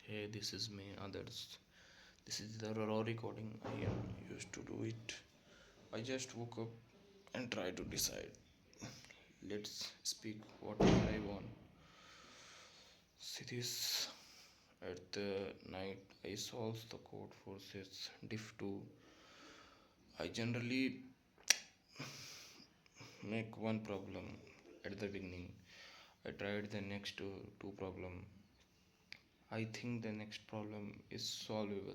Hey, this is me, others. This is the raw recording. I am used to do it. I just woke up and try to decide. Let's speak whatever I want. See this. At the night, I solve the code forces diff 2. I generally make one problem at the beginning. I tried the next two problem. I think the next problem is solvable,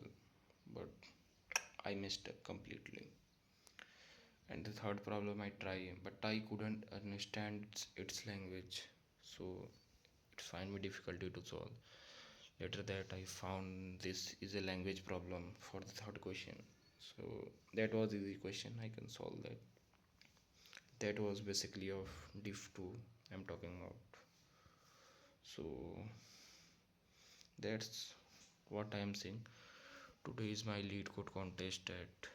but I messed up completely. And the third problem I try, but I couldn't understand its language, so it find me difficulty to solve. Later that I found this is a language problem for the third question, so that was easy question, I can solve that. That was basically of diff 2 I'm talking about. So that's what I am saying. Today is my lead code contest at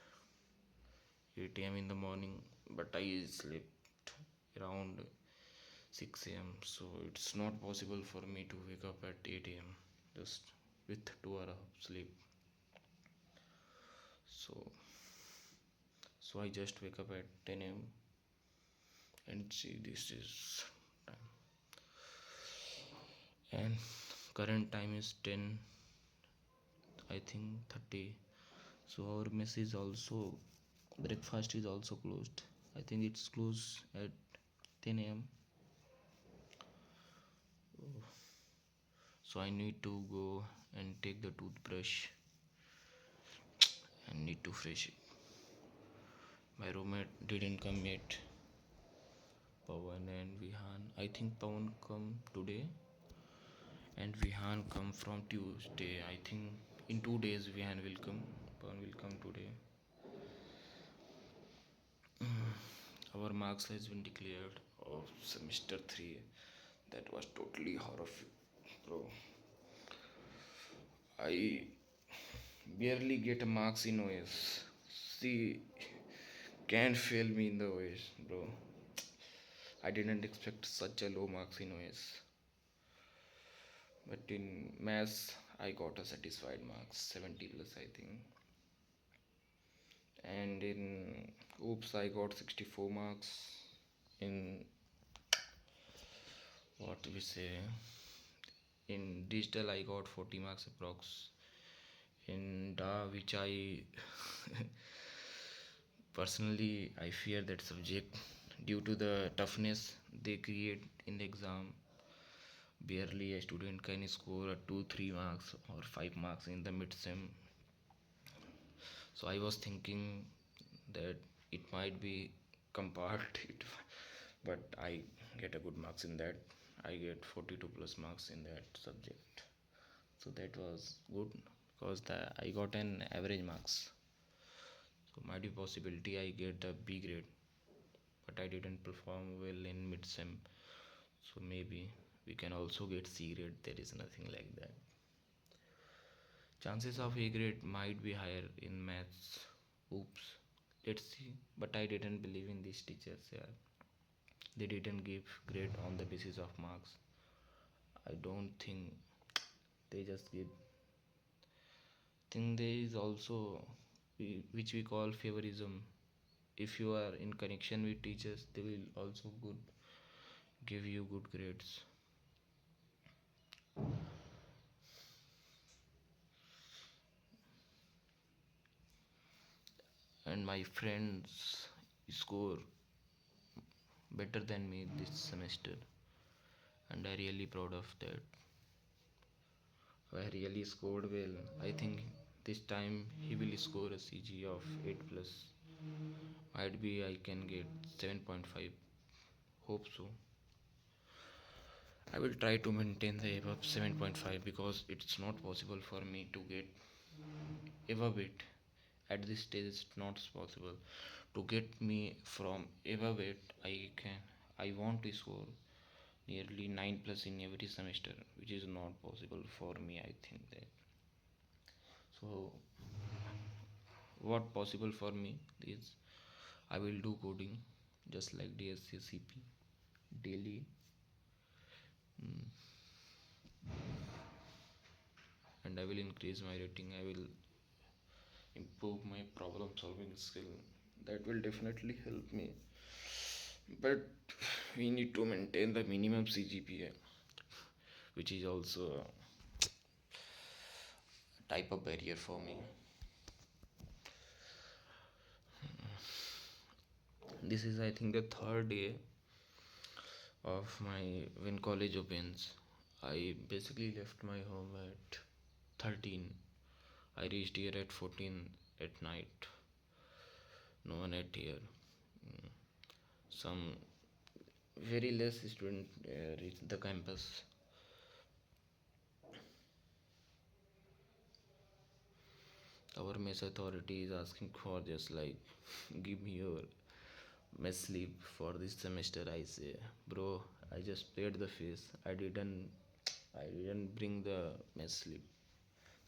8 a.m. in the morning, but I slept around 6 a.m. So it's not possible for me to wake up at 8 a.m. just with 2 hours of sleep. So I just wake up at 10 a.m. and see this is time. And current time is 10, I think 30. So our mess is also breakfast is also closed. I think it's closed at 10 a.m. So I need to go and take the toothbrush and need to fresh it. My roommate didn't come yet. Pawan and Vihan. I think Pawan come today and Vihan come from Tuesday. I think in 2 days Vihan will come. Pawan will come today. Our marks has been declared of semester 3. That was totally horrific, bro. I barely get marks in OS. See, can't fail me in the OS, bro. I didn't expect such a low marks in OS. But in maths, I got a satisfied marks, 70 plus, I think. And in oops, I got 64 marks. In what we say, in digital, I got 40 marks approx. In DA, which I personally I fear that subject due to the toughness they create in the exam. Barely a student can score a 2 3 marks or 5 marks in the mid sem. So I was thinking that it might be compared it, but I get a good marks in that. I get 42 plus marks in that subject, so that was good because I got an average marks. So might be possibility I get a B grade, but I didn't perform well in mid sem, so maybe we can also get C grade. There is nothing like that. Chances of A grade might be higher in maths. Oops. Let's see. But I didn't believe in these teachers. Yeah. They didn't give grade on the basis of marks. I don't think they just give. Think there is also which we call favorism. If you are in connection with teachers, they will also good give you good grades. And my friends score better than me this semester, and I really proud of that. I really scored well. I think this time he will score a CG of 8 plus. Might be I can get 7.5. Hope so. I will try to maintain the above 7.5 because it's not possible for me to get above it. At this stage, it's not possible to get me from above it. I want to score nearly 9 plus in every semester, which is not possible for me. I think that. So what possible for me is I will do coding just like DSCCP daily, and I will increase my rating, I will improve my problem solving skill. That will definitely help me. But we need to maintain the minimum CGPA, which is also a type of barrier for me. This is, I think, the third day of my when college opens. I basically left my home at 13. I reached here at 14 at night. No one at here. Some very less student reach the campus. Our mess authority is asking for just like give me your mess slip for this semester. I say, bro, I just paid the fees. I didn't bring the mess slip.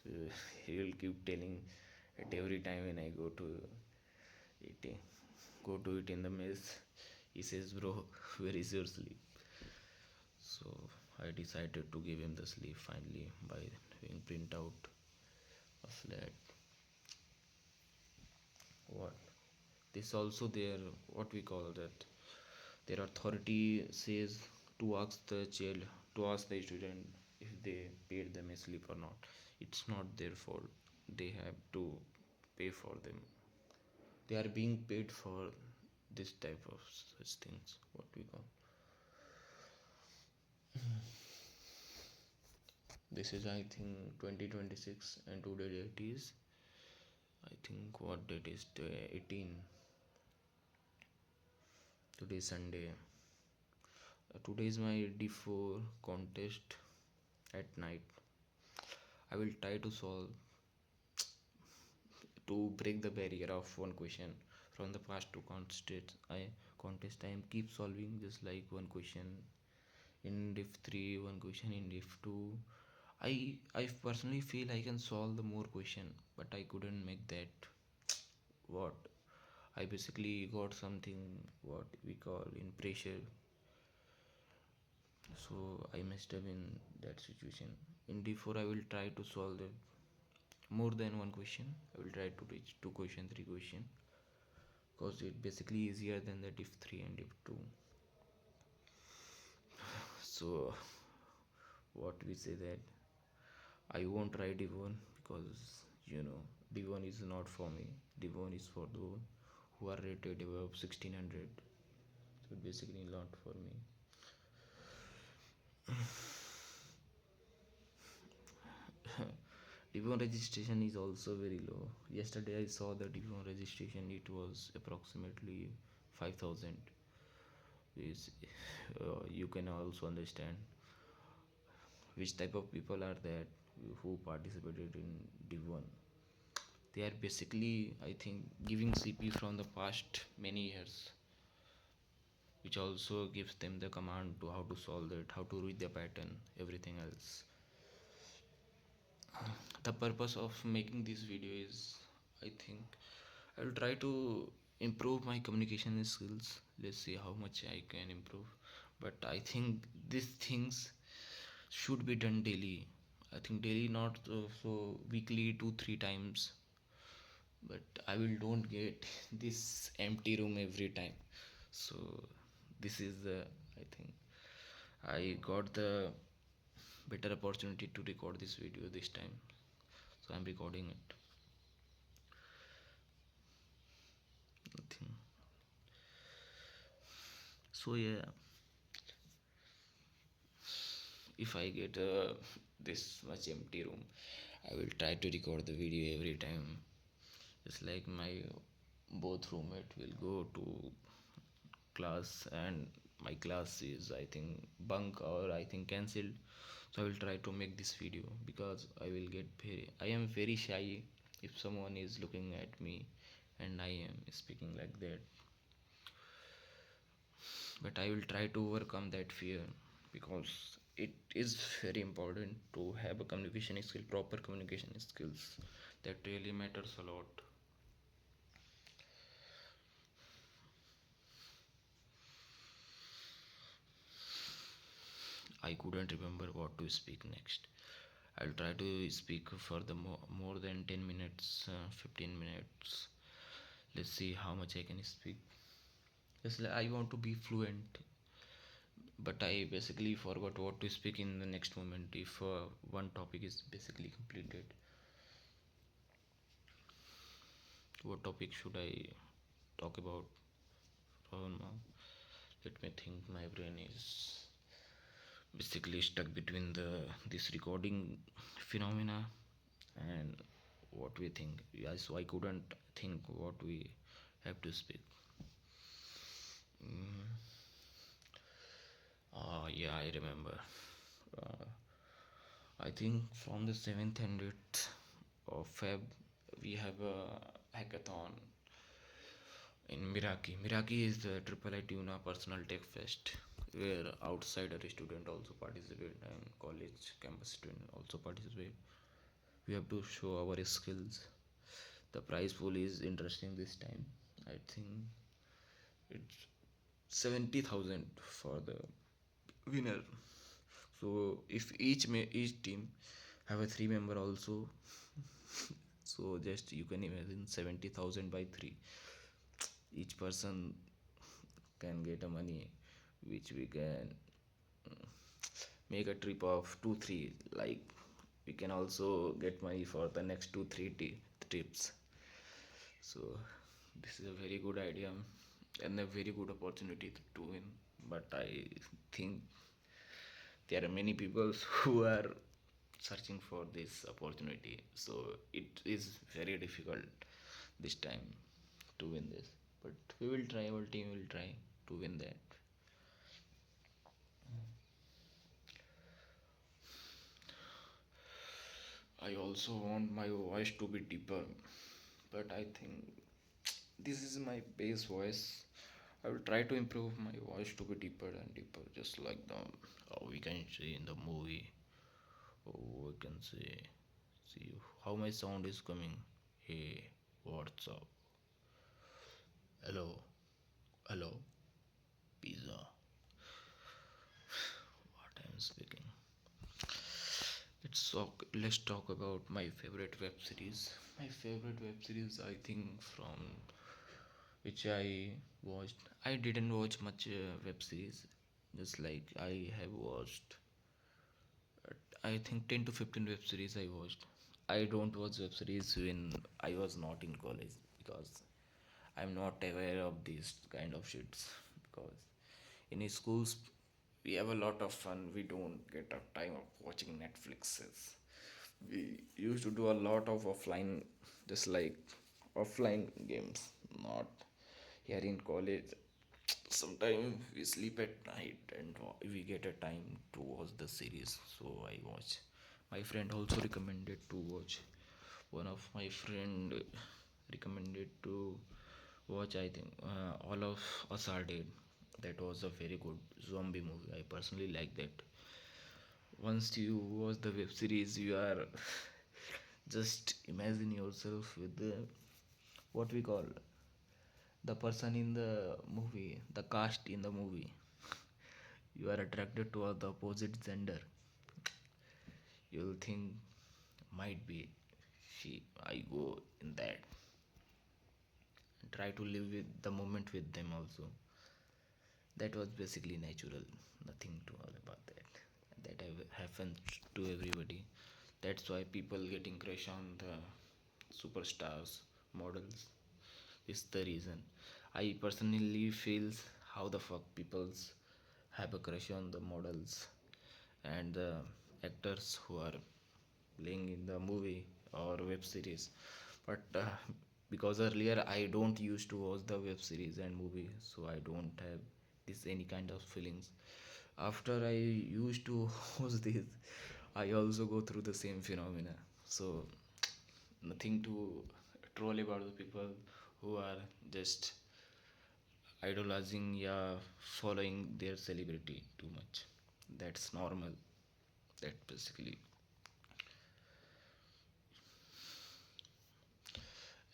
So he will keep telling at every time when I eating go to it in the mess. He says, bro, where is your sleep? So I decided to give him the sleep finally by doing printout of that. What? This also their what we call that. Their authority says to ask the child, to ask the student if they paid them a sleep or not. It's not their fault. They have to pay for them. They are being paid for this type of such things. What we call. This is, I think, 2026, and today date is, I think, what date is 18. Today is Sunday. Today is my D4 contest at night. I will try to solve to break the barrier of one question from the past two contest. I am keep solving just like one question in diff 3, one question in diff 2. I personally feel I can solve the more question, but I couldn't make that. What? I basically got something what we call in pressure, so I messed up in that situation. In D4 I will try to solve the more than one question. I will try to reach two question, three question, because it basically easier than the diff 3 and diff 2. So what we say that I won't try div 1 because div 1 is not for me. Div 1 is for those who are rated above 1600. So basically not for me. Div 1 registration is also very low. Yesterday I saw the Div 1 registration, it was approximately 5000. Is You can also understand which type of people are that who participated in Div 1. They are basically, I think, giving CP from the past many years, which also gives them the command to how to solve it, how to read the pattern, everything else. The purpose of making this video is, I think, I will try to improve my communication skills. Let's see how much I can improve. But I think these things should be done daily. I think daily, not so weekly, 2 3 times. But I will don't get this empty room every time. So this is the, I think, I got the better opportunity to record this video this time, so I'm recording it. Nothing. So yeah, if I get this much empty room, I will try to record the video every time. It's like my both roommate will go to class, and my class is, I think, bunk or I think cancelled. So I will try to make this video because I am very shy if someone is looking at me and I am speaking like that. But I will try to overcome that fear, because it is very important to have a communication skill, proper communication skills. That really matters a lot. I couldn't remember what to speak next. I'll try to speak for the more than 10 minutes, 15 minutes. Let's see how much I can speak. Just like I want to be fluent, but I basically forgot what to speak in the next moment if one topic is basically completed. What topic should I talk about for now? Let me think. My brain is basically stuck between the this recording phenomena and what we think. Yeah, so I couldn't think what we have to speak. Yeah, I remember. uh, I think from the 7th and 8th of Feb we have a hackathon in Miraki. Miraki is the Triple I Tuna Personal Tech Fest where outsider student also participate and college campus student also participate. We have to show our skills. The prize pool is interesting this time. I think it's 70,000 for the winner. So if each team have a three member also, so just you can imagine 70,000 by three. Each person can get a money which we can make a trip of 2 3, like we can also get money for the next 2 3 trips. So this is a very good idea and a very good opportunity to win. But I think there are many people who are searching for this opportunity, so it is very difficult this time to win this. But we will try, our team will try to win that. I also want my voice to be deeper, but I think this is my base voice. I will try to improve my voice to be deeper and deeper, just like the we can see in the movie. Oh, we can see how my sound is coming. Hey, what's up? Hello, hello, pizza. What I'm speaking. Let's talk about my favorite web series. My favorite web series, I think, from which I watched. I didn't watch much web series. Just like I have watched, I think 10 to 15 web series I watched. I don't watch web series when I was not in college because I'm not aware of these kind of shits. Because in schools we have a lot of fun. We don't get a time of watching Netflixes. We used to do a lot of offline, just like offline games, not here in college. Sometimes we sleep at night and we get a time to watch the series, so I watch. My friend also recommended to watch. One of my friend recommended to watch, I think, All of Us Are Dead. That was a very good zombie movie. I personally like that. Once you watch the web series, you are just imagine yourself with the what we call the person in the movie, the cast in the movie. You are attracted to the opposite gender. You'll think might be she. I go in that and try to live with the moment with them also. That was basically natural. Nothing to all about that. Happens to everybody. That's why people getting crush on the superstars, models. Is the reason. I personally feels how the fuck people's have a crush on the models and the actors who are playing in the movie or web series. But because earlier I don't used to watch the web series and movie, so I don't have this any kind of feelings. After I used to watch this, I also go through the same phenomena. So nothing to troll about the people who are just idolizing, yeah, following their celebrity too much. That's normal. That basically.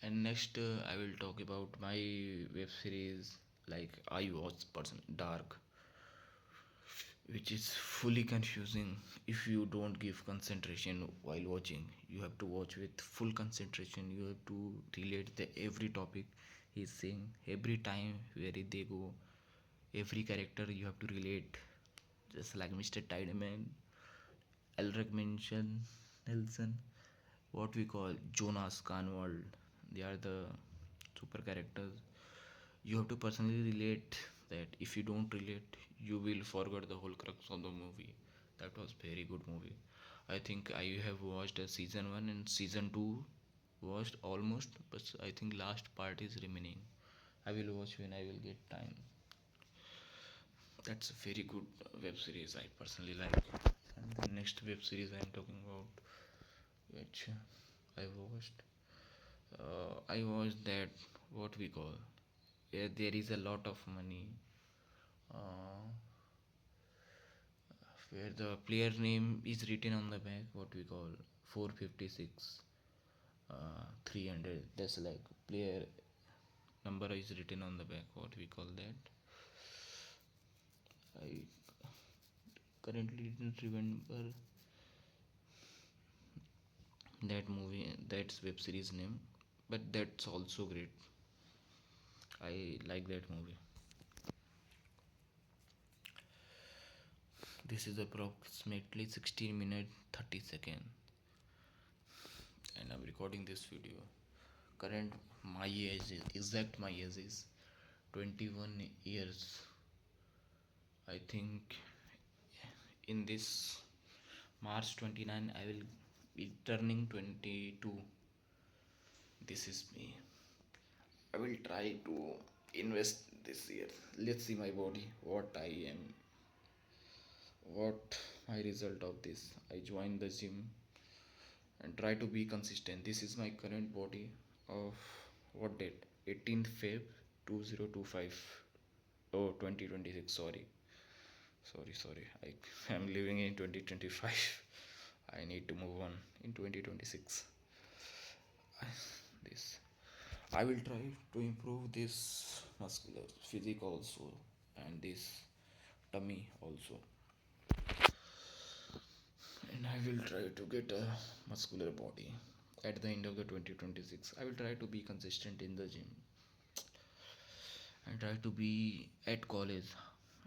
And next, I will talk about my web series. Like I watch person Dark. which is fully confusing if you don't give concentration while watching. You have to watch with full concentration. You have to relate the every topic he's saying every time where they go. Every character you have to relate, just like Mr. Tideman, Elric mentioned, Nelson, what we call Jonas Carnwald. They are the super characters. You have to personally relate that. If you don't relate, you will forget the whole crux of the movie. That was very good movie. I think I have watched season 1 and season 2 watched almost, but I think last part is remaining. I will watch when I will get time. That's a very good web series I personally like. And the next web series I am talking about, which I watched. I watched that, what we call, yeah, there is a lot of money, uh, where the player name is written on the back, what we call 456, 300. That's like player number is written on the back. What we call that? I currently didn't remember that movie, that's web series name, but that's also great. I like that movie. This is approximately 16 minutes 30 seconds, and I'm recording this video. Current my age is exact my age is 21 years. I think in this March 29 I will be turning 22. This is me. I will try to invest this year. Let's see my body, what I am, what my result of this. I join the gym and try to be consistent. This is my current body of what date? 18th Feb 2025. Oh, 2026. Sorry. I am living in 2025. I need to move on in 2026. This I will try to improve this muscular physique also, and this tummy also, and I will try to get a muscular body at the end of the 2026. I will try to be consistent in the gym and try to be at college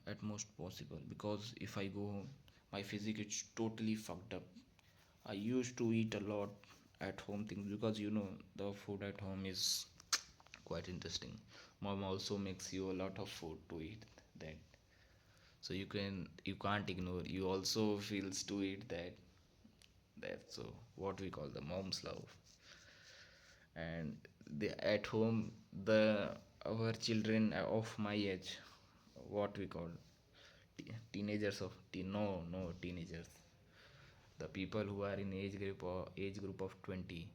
at most possible, because if I go home my physique is totally fucked up. I used to eat a lot at home things, because the food at home is quite interesting. Mom also makes you a lot of food to eat that, so you can't ignore. You also feels to eat that. So what we call the mom's love. And at home, the our children of my age, what we call teenagers of no teenagers, the people who are in age group of 20,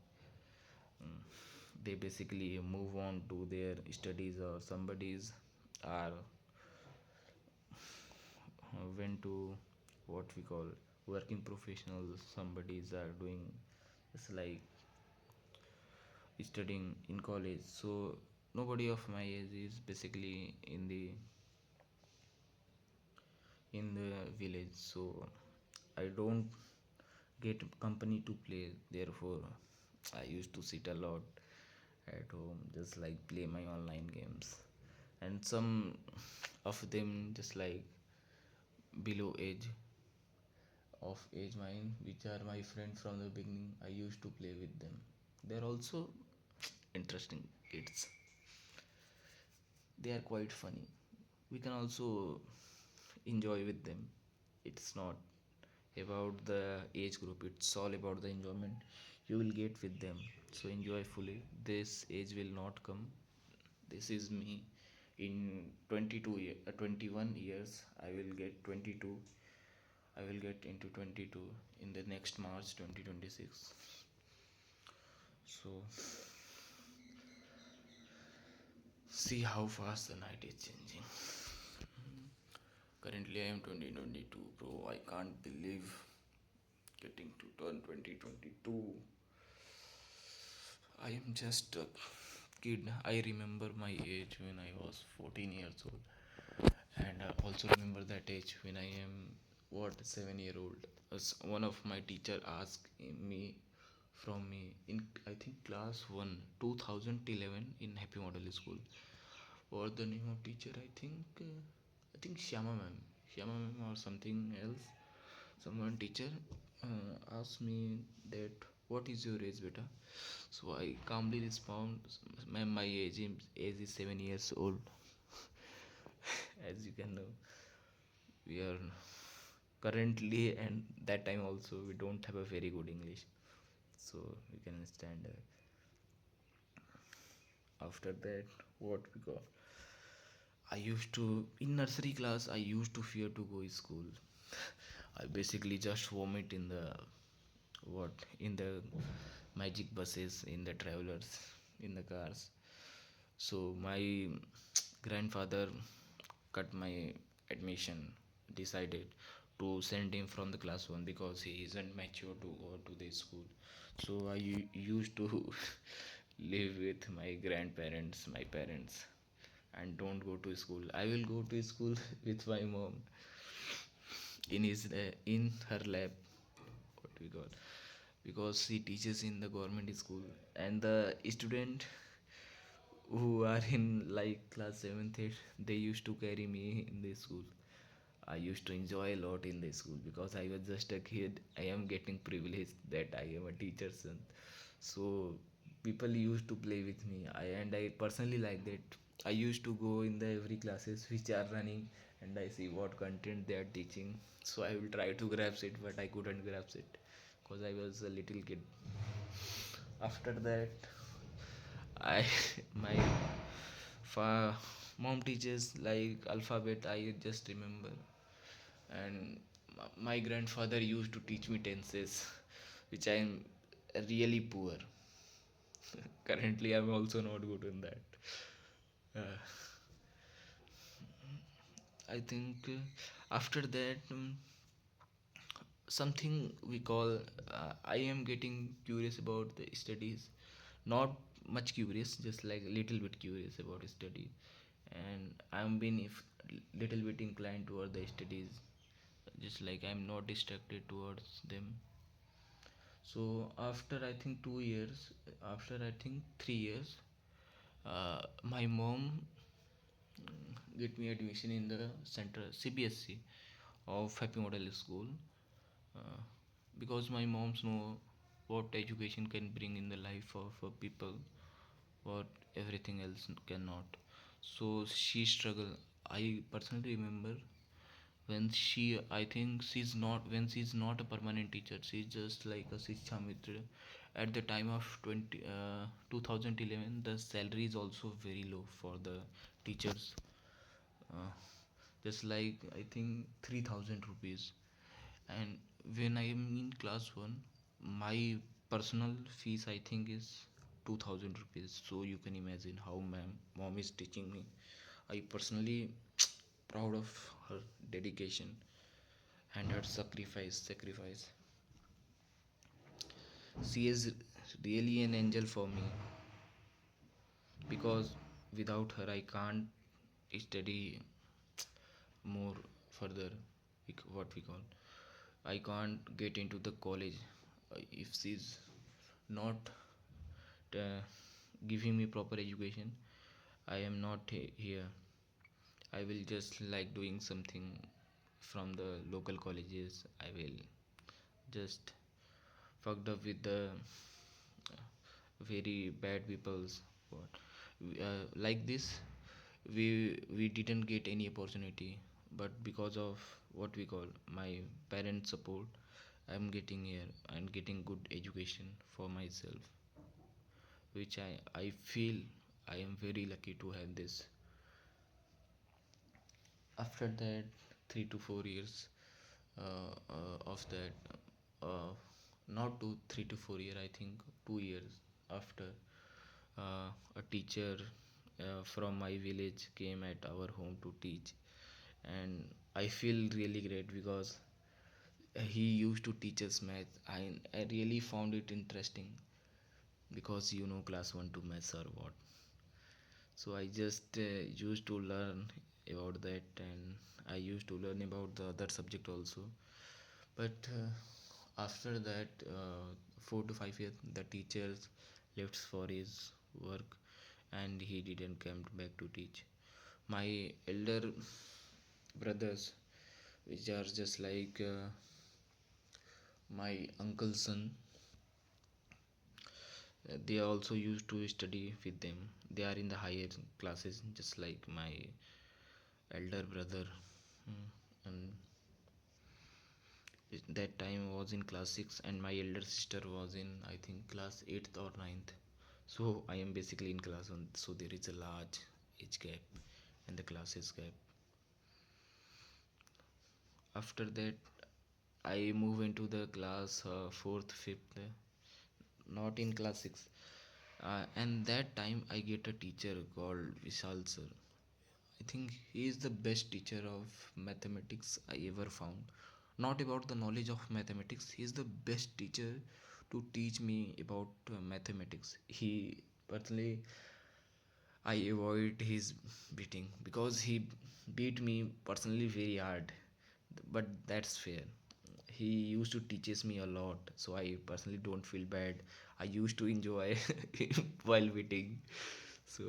they basically move on to their studies, or somebody's are went to what we call working professionals. Somebody's are doing, it's like studying in college. So nobody of my age is basically in the village. So I don't get company to play. Therefore I used to sit a lot at home, just like play my online games. And some of them just like below age mine, which are my friends from the beginning, I used to play with them. They're also interesting kids. They are quite funny. We can also enjoy with them. It's not about the age group, it's all about the enjoyment you will get with them. So enjoy fully. This age will not come. This is me in 21 years. I will get 22. I will get into 22 in the next March 2026. So see how fast the night is changing. Currently I am 2022, bro. I can't believe getting to turn 2022. I am just a kid. I remember my age when I was 14 years old, And I also remember that age when I am what 7 year old. One of my teacher asked me from me in I think class 1 2011 in Happy Model School. What the name of teacher? I think Shama ma'am or something else. Someone teacher asked me that what is your age, beta? So I calmly respond, ma'am, my age is 7 years old. As you can know, we are currently and that time also we don't have a very good English, so you can understand. After that, what we got? I used to in nursery class. I used to fear to go to school. I basically just vomit in the what in the magic buses, in the travelers, in the cars. So my grandfather cut my admission, decided to send him from the class 1 because he isn't mature to go to the school. So I used to live with my grandparents, my parents, and don't go to school. I will go to school with my mom in her lab, what we call, because she teaches in the government school, and the student who are in like class 7th 8th, they used to carry me in the school. I used to enjoy a lot in the school because I was just a kid. I am getting privileged that I am a teacher's son. So people used to play with me. I personally like that. I used to go in the every classes which are running, and I see what content they are teaching. So I will try to grasp it, but I couldn't grasp it because I was a little kid. After that, I my fa- mom teaches like alphabet. I just remember, and my grandfather used to teach me tenses, which I am really poor. Currently, I'm also not good in that. Uh, I think after that, something we call I am getting curious about the studies, not much curious, just like a little bit curious about study, and I'm been if little bit inclined toward the studies, just like I'm not distracted towards them. So after I think 2 years, after I think 3 years, my mom get me admission in the center CBSC of Happy Model School, uh, because my moms know what education can bring in the life of people, what everything else cannot. So she struggle. I personally remember when I think she's not a permanent teacher. She's just like a Shiksha Mitra. At the time of 2011, the salary is also very low for the teachers. Uh, just like I think 3,000 rupees. And when I am in class 1, my personal fees I think is 2,000 rupees. So you can imagine how mom is teaching me. I personally proud of her dedication and her sacrifice. She is really an angel for me because without her I can't study more further. What we call, I can't get into the college if she's not uh, giving me proper education. I am not here. I will just like doing something from the local colleges. I will just fucked up with the very bad people's what like this. We didn't get any opportunity, but because of what we call my parent support, I'm getting here and getting good education for myself, which I feel I am very lucky to have this. After that 3 to 4 years of that, uh, not 3 to 4 year, I think 2 years after, a teacher from my village came at our home to teach, and I feel really great because he used to teach us math. I really found it interesting because class 1 to maths or what. So I just used to learn. about that, and I used to learn about the other subject also. But after that 4 to 5 years, the teachers left for his work, and he didn't come back to teach. My elder brothers, which are just like my uncle's son, they also used to study with them. They are in the higher classes, just like my elder brother. And that time was in class 6, and my elder sister was in, I think, class 8th or ninth. So I am basically in class 1, so there is a large age gap and the classes gap. After that, I move into the class 4th, 5th, not in class 6. And that time I get a teacher called Vishal sir. I think he is the best teacher of mathematics I ever found. Not about the knowledge of mathematics, he is the best teacher to teach me about mathematics. He personally, I avoid his beating because he beat me personally very hard. But that's fair. He used to teaches me a lot, so I personally don't feel bad. I used to enjoy while beating. So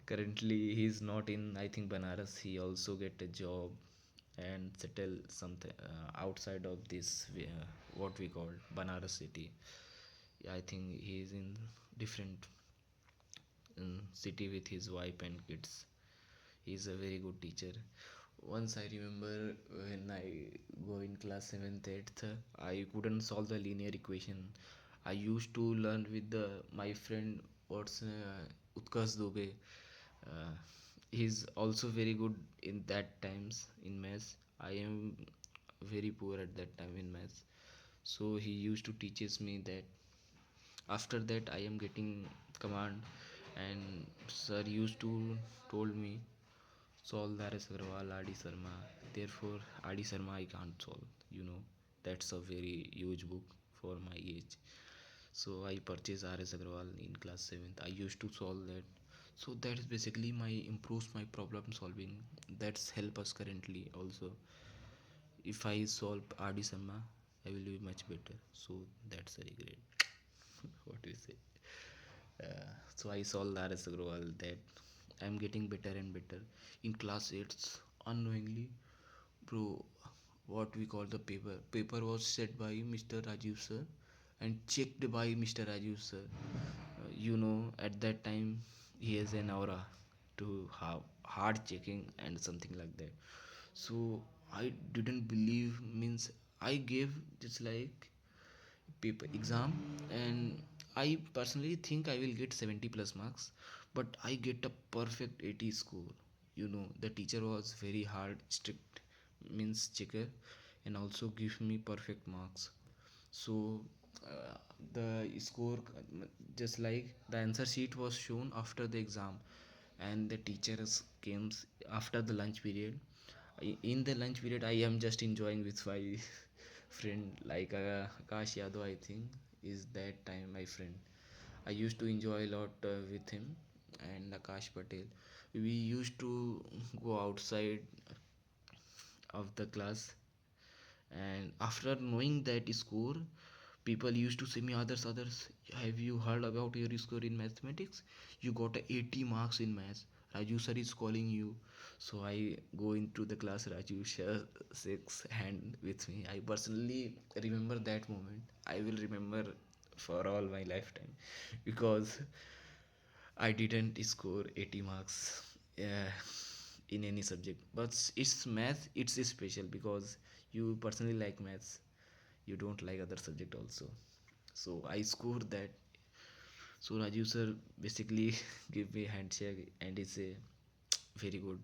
currently he's not in, I think, Banaras. He also get a job and settle something outside of this what we call Banaras city. Yeah, I think he's in different city with his wife and kids. He's a very good teacher. Once I remember, when I go in class 7th 8th, I couldn't solve the linear equation. I used to learn with my friend, what's Utkarsh Dobe. uh, he's also very good in that times in maths. I am very poor at that time in maths, so he used to teaches me that. After that I am getting command, and sir used to told me, solve Darius Agarwal, Adi Sharma. Therefore Adi Sharma I can't solve, you know. That's a very huge book for my age. So I purchased RS Agarwal in class 7th. I used to solve that. So that is basically my improves my problem solving. That's help us currently also. If I solve RD Sharma, I will be much better. So that's very great. What do you say? So I solved RS Agarwal that I'm getting better and better. In class 8, unknowingly, bro, what we call the paper. Paper was set by Mr. Rajiv sir and checked by Mr. Rajiv sir. At that time, he has an aura to have hard checking and something like that. So I didn't believe, means I gave just like paper exam, and I personally think I will get 70 plus marks, but I get a perfect 80 score. The teacher was very hard, strict, means checker, and also give me perfect marks. So uh, the score, just like the answer sheet was shown after the exam, and the teachers came after the lunch period. In the lunch period I am just enjoying with my friend, like Akash Yadav, I think is that time my friend. I used to enjoy a lot with him and Akash Patel. We used to go outside of the class, and after knowing that score, people used to say me, others, have you heard about your score in mathematics? You got a 80 marks in maths. Raju sir is calling you. So I go into the class, Raju sir six hand with me. I personally remember that moment. I will remember for all my lifetime, because I didn't score 80 marks uh, in any subject. But it's math, it's special because you personally like maths. You don't like other subject also. So I scored that. So Raju sir basically give me handshake and he say, very good,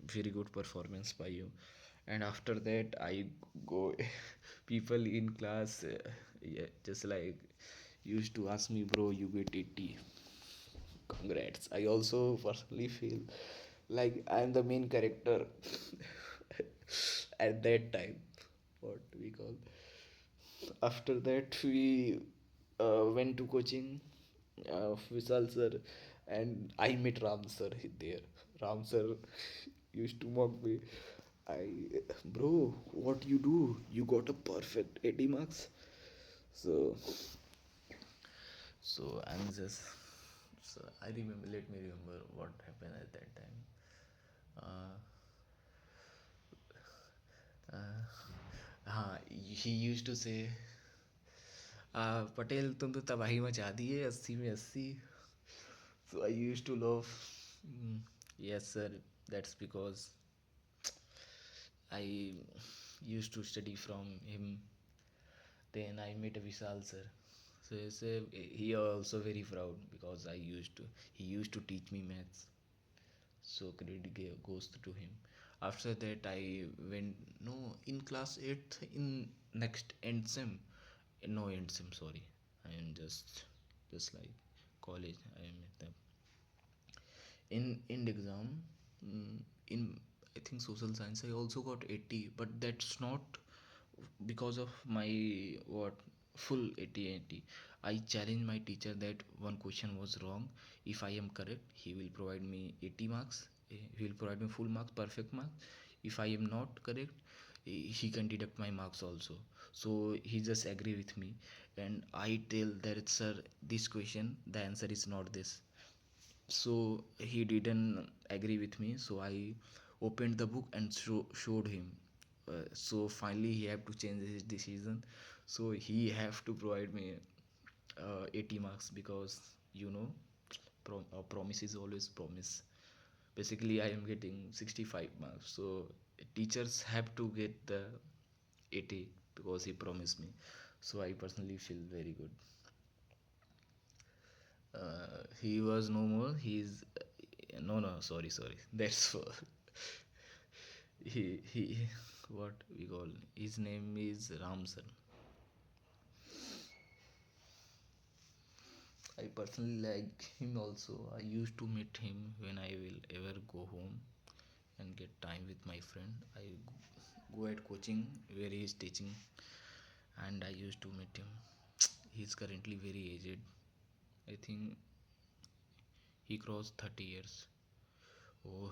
very good performance by you. And after that I go, people in class, yeah, just like used to ask me, bro, you get 80. Congrats. I also personally feel like I'm the main character at that time. What we call. After that, we went to coaching of Vishal sir, and I met Ram sir there. Ram sir used to mock me. I, bro, what you do? You got a perfect 80 marks. So, I'm just so I remember. Let me remember what happened at that time. Uh, हाँ, he used to say, Patel तुम तो तबाही मचा दी है 80 में 80. So I used to laugh. Mm, yes, sir. That's because I used to study from him. Then I met Vishal sir. So he also very proud because he used to teach me maths. So credit goes to him. After that, I went no in class 8th in next end sem. No end sem. Sorry, I am just like college. I am at the in end exam. In I think social science I also got 80, but that's not because of my what full 80. I challenged my teacher that one question was wrong. If I am correct, he will provide me 80 marks. He will provide me full marks, perfect marks. If I am not correct, he can deduct my marks also. So he just agree with me, and I tell that sir, this question the answer is not this. So he didn't agree with me, so I opened the book and showed him. So finally he have to change his decision, so he have to provide me 80 marks because you know promise is always promise. Basically I am getting 65 marks, so teachers have to get the 80 because he promised me. So I personally feel very good. He was no more. He's no, no, sorry. That's for he what we call his name is Ramsan. I personally like him also. I used to meet him when I will ever go home and get time with my friend. I go at coaching where he is teaching, and I used to meet him. He's currently very aged. I think he crossed 30 years. Oh,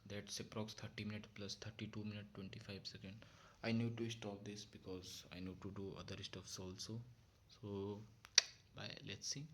that's approx 30 minutes plus 32 minutes 25 seconds. I need to stop this because I need to do other stuffs also. So, bye. Let's see.